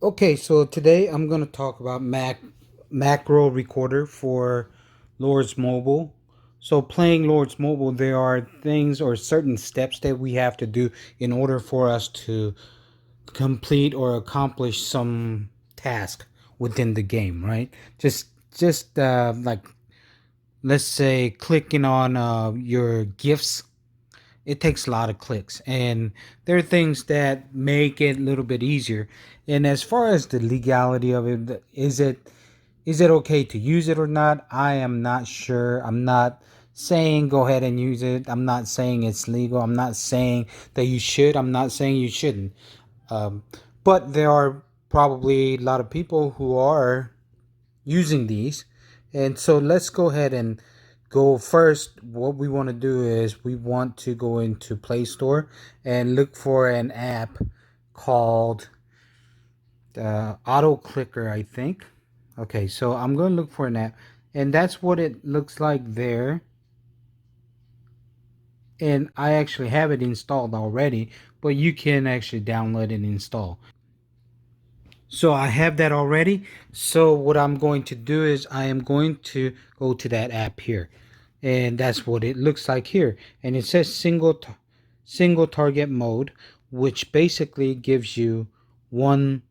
Okay, so today I'm going to talk about macro recorder for Lords Mobile. So playing Lords Mobile, there are things or certain steps that we have to do in order for us to complete or accomplish some task within the game, right? Just like, let's say, clicking on your gifts. It takes a lot of clicks, and there are things that make it a little bit easier. And as far as the legality of it, is it okay to use it or not? I am not sure. I'm not saying go ahead and use it. I'm not saying it's legal. I'm not saying that you should. I'm not saying you shouldn't. um, but there are probably a lot of people who are using these. And so let's go ahead and go first. What we want to do is we want to go into Play Store and look for an app called Autoclicker, I think. Okay, so I'm going to look for an app, and that's what it looks like there. And I actually have it installed already, but you can actually download and install. So I have that already. So what I'm going to do is I am going to go to that app here. And that's what it looks like here. And it says single target mode, which basically gives you 1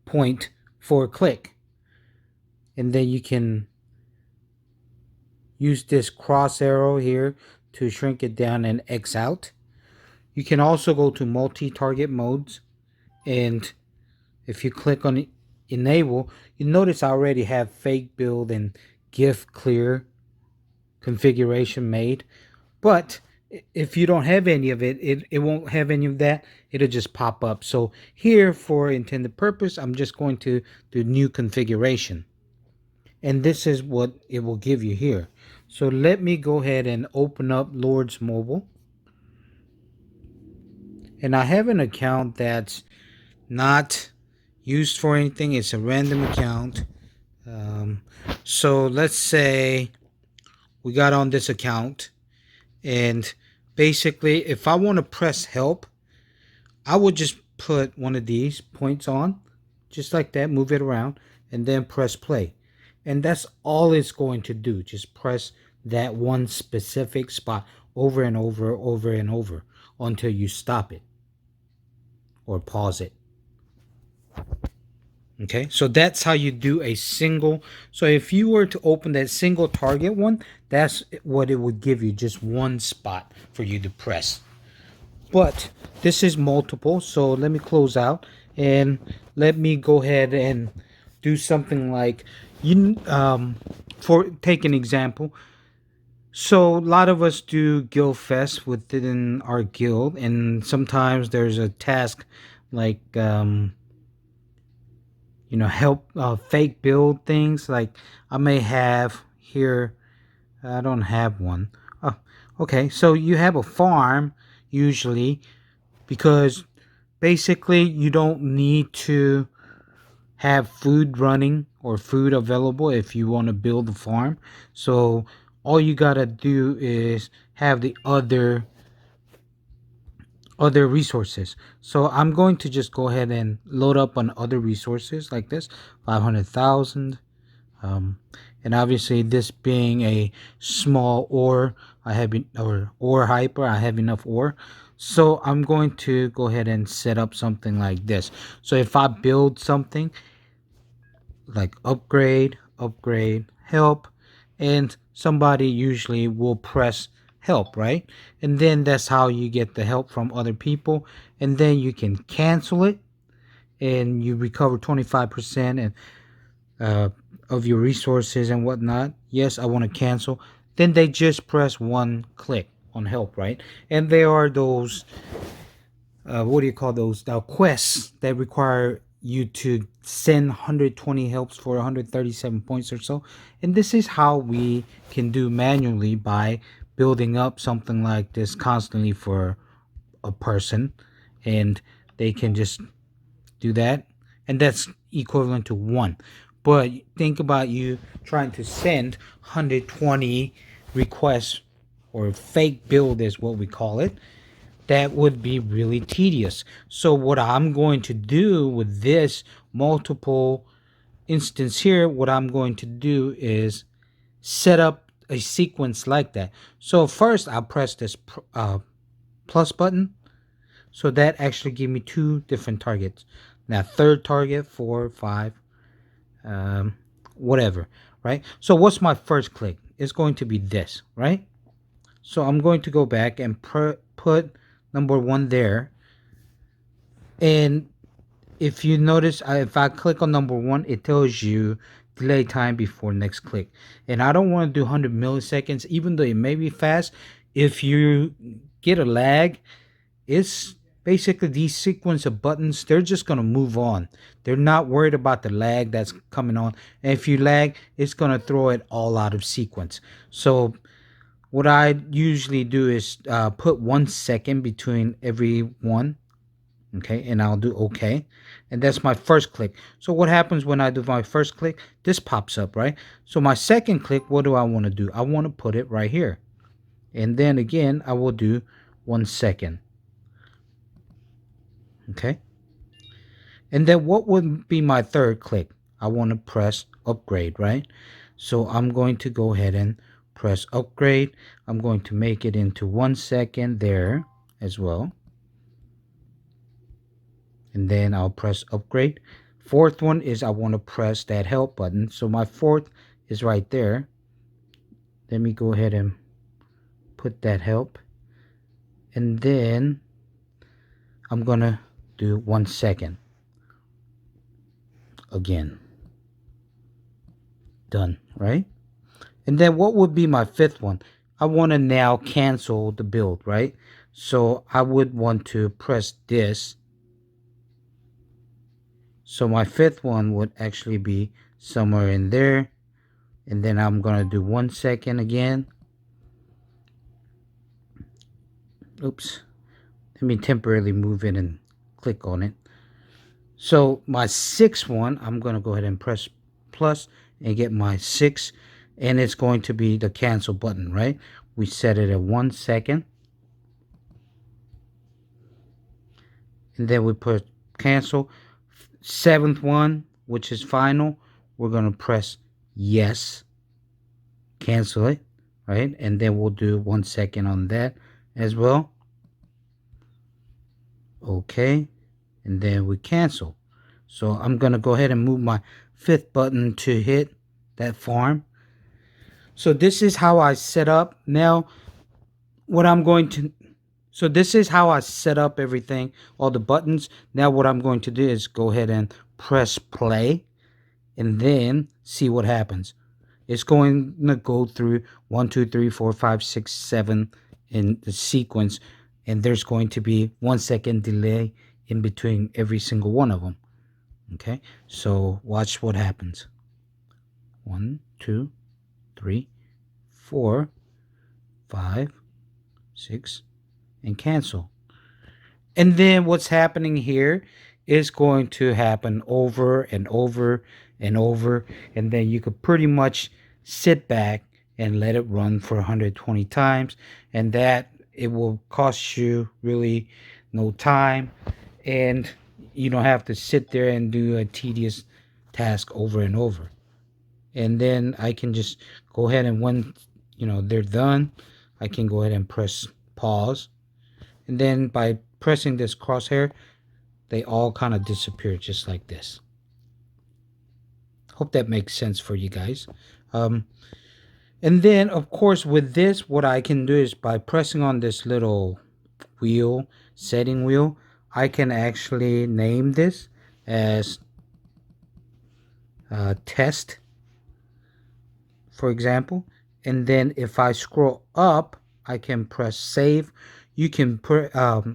point for a click. And then you can use this cross arrow here to shrink it down and X out. You can also go to multi-target modes, and if you click on enable, you notice I already have fake build and gift clear configuration made. But if you don't have any of it, it won't have any of that. It'll just pop up. So here, for intended purpose, I'm just going to do new configuration. And this is what it will give you here. So let me go ahead and open up Lords Mobile. And I have an account that's not used for anything. It's a random account. Um, so let's say we got on this account, and basically, if I want to press help, I would just put one of these points on, just like that, move it around, and then press play. And that's all it's going to do. Just press that one specific spot over and over, over and over until you stop it or pause it. Okay, so that's how you do a single. So if you were to open that single target one, that's what it would give you, just one spot for you to press. But this is multiple, so let me close out and let me go ahead and do something like for take an example. So a lot of us do guild fest within our guild, and sometimes there's a task like help fake build things. Like I may have here, I don't have one. Oh, okay, so you have a farm usually, because basically you don't need to have food running or food available if you want to build a farm. So all you gotta do is have the other resources. So I'm going to just go ahead and load up on other resources like this, 500,000. Um, and obviously, this being a small ore, or ore hyper, I have enough ore. So I'm going to go ahead and set up something like this. So if I build something like upgrade, help, and somebody usually will press help, right? And then that's how you get the help from other people. And then you can cancel it, and you recover 25% and uh, of your resources and whatnot. Yes, I want to cancel. Then they just press one click on help, right? And there are those, what do you call those? Quests that require you to send 120 helps for 137 points or so. And this is how we can do manually by building up something like this constantly for a person. And they can just do that, and that's equivalent to one. But think about you trying to send 120 requests, or fake build is what we call it. that would be really tedious. So what I'm going to do with this multiple instance here, what I'm going to do is set up a sequence like that. So first I'll press this plus button. So that actually gave me two different targets. Now third target, 4, 5, whatever, right? So what's my first click? It's going to be this, right? So I'm going to go back and put number 1 there. And if you notice, if I click on number 1, it tells you delay time before next click. And I don't want to do 100 milliseconds, even though it may be fast. If you get a lag, it's basically these sequence of buttons, they're just going to move on. They're not worried about the lag that's coming on. And if you lag, it's going to throw it all out of sequence. So what I usually do is put 1 second between every one. Okay, and I'll do okay. And that's my first click. So what happens when I do my first click? This pops up, right? So my second click, what do I want to do? I want to put it right here. And then again, I will do 1 second. Okay. And then what would be my third click? I want to press upgrade, right? So I'm going to go ahead and press upgrade. I'm going to make it into 1 second there as well. And then I'll press upgrade. Fourth one is I want to press that help button. So my fourth is right there. Let me go ahead and put that help. And then I'm going to do 1 second. Again. Done, right? And then what would be my fifth one? I want to now cancel the build, right? So I would want to press this. So my fifth one would actually be somewhere in there. And then I'm going to do 1 second again. Oops. Let me temporarily move it and click on it. So my sixth one, I'm going to go ahead and press plus and get my 6. And it's going to be the cancel button, right? We set it at 1 second. And then we put cancel. Seventh one, which is final, we're going to press yes. Cancel it, right? And then we'll do 1 second on that as well. Okay. And then we cancel. So I'm going to go ahead and move my fifth button to hit that farm. So this is how I set up. Now, so this is how I set up everything, all the buttons. Now what I'm going to do is go ahead and press play and then see what happens. It's going to go through 1, 2, 3, 4, 5, 6, 7 in the sequence. And there's going to be 1 second delay in between every single one of them. Okay, so watch what happens. 1, 2, 3, 4, 5, 6, and cancel. And then what's happening here is going to happen over and over and over. And then you could pretty much sit back and let it run for 120 times. And that it will cost you really no time. And you don't have to sit there and do a tedious task over and over. And then I can just go ahead and when they're done, I can go ahead and press pause. And then by pressing this crosshair, they all kind of disappear just like this. Hope that makes sense for you guys. And then, of course, with this, what I can do is by pressing on this little wheel, setting wheel, I can actually name this as test, for example. And then if I scroll up, I can press save. You can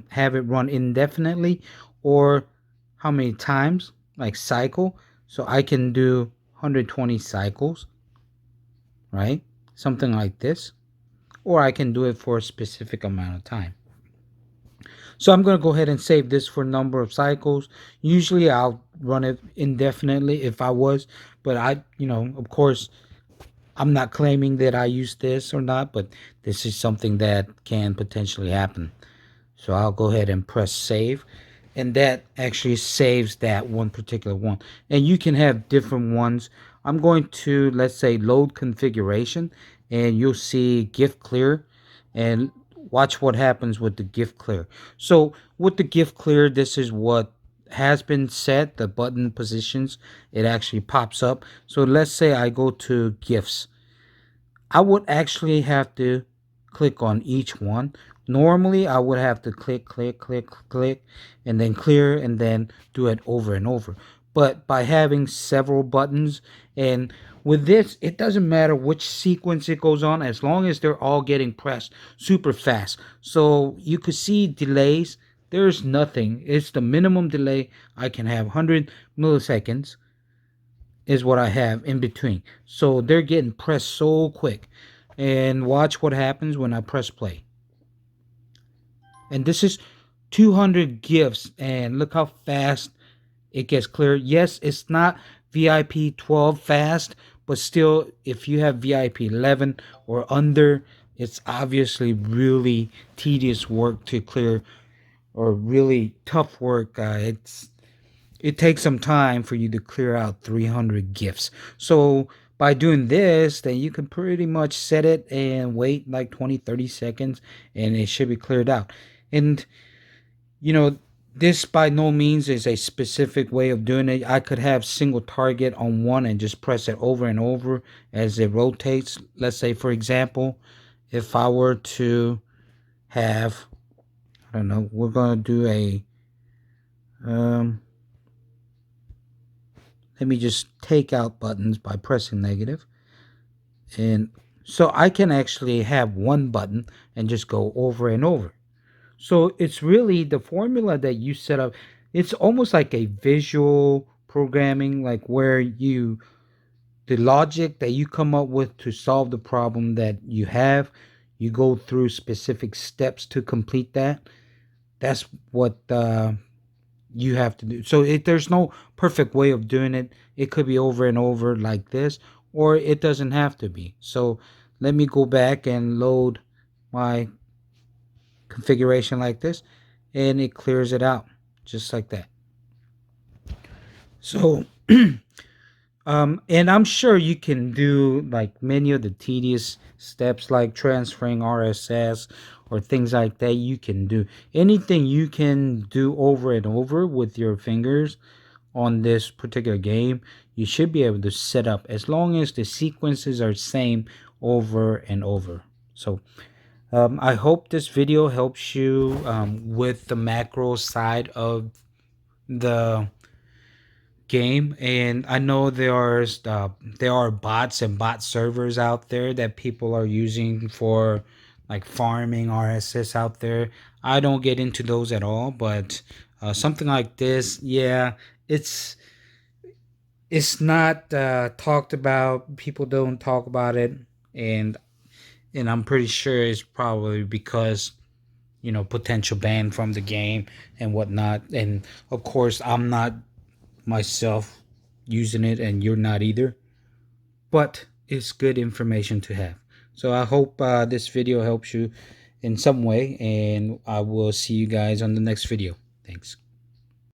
have it run indefinitely or how many times, like cycle. So I can do 120 cycles, right? Something like this. Or I can do it for a specific amount of time. So I'm going to go ahead and save this for number of cycles. Usually I'll run it indefinitely if I was, but of course, I'm not claiming that I use this or not, but this is something that can potentially happen. So I'll go ahead and press save, and that actually saves that one particular one. And you can have different ones. I'm going to, let's say, load configuration, and you'll see gift clear, and watch what happens with the gift clear. So with the gift clear, this is what has been set, the button positions. It actually pops up. So let's say I go to gifts. I would actually have to click on each one. Normally, I would have to click, click, click, click, and then clear, and then do it over and over. But by having several buttons, and with this, it doesn't matter which sequence it goes on, as long as they're all getting pressed super fast. So you could see delays. There's nothing. It's the minimum delay I can have, 100 milliseconds is what I have in between. So they're getting pressed so quick. And watch what happens when I press play. And this is 200 gifts, and look how fast it gets clear. Yes, it's not VIP 12 fast, but still, if you have VIP 11 or under, it's obviously really tedious work to clear, or really tough work. It takes some time for you to clear out 300 gifts. So by doing this, then you can pretty much set it and wait like 20, 30 seconds, and it should be cleared out. And you know, this by no means is a specific way of doing it. I could have single target on one and just press it over and over as it rotates. Let's say, for example, if I were to have, I don't know, we're going to do a, um, let me just take out buttons by pressing negative. And so I can actually have one button and just go over and over. So it's really the formula that you set up. It's almost like a visual programming, like where the logic that you come up with to solve the problem that you have, you go through specific steps to complete that. That's what you have to do. So there's no perfect way of doing it. It could be over and over like this, or it doesn't have to be. So let me go back and load my configuration like this, and it clears it out just like that. So and I'm sure you can do like many of the tedious steps like transferring RSS or things like that. You can do anything you can do over and over with your fingers on this particular game. You should be able to set up as long as the sequences are same over and over. So I hope this video helps you with the macro side of the game. And I know there are bots and bot servers out there that people are using for like farming RSS out there. I don't get into those at all, but something like this, yeah, it's it's not talked about. People don't talk about it, and I'm pretty sure it's probably because potential ban from the game and whatnot. And of course, I'm not myself using it, and you're not either. But it's good information to have. So I hope this video helps you in some way, and I will see you guys on the next video. Thanks.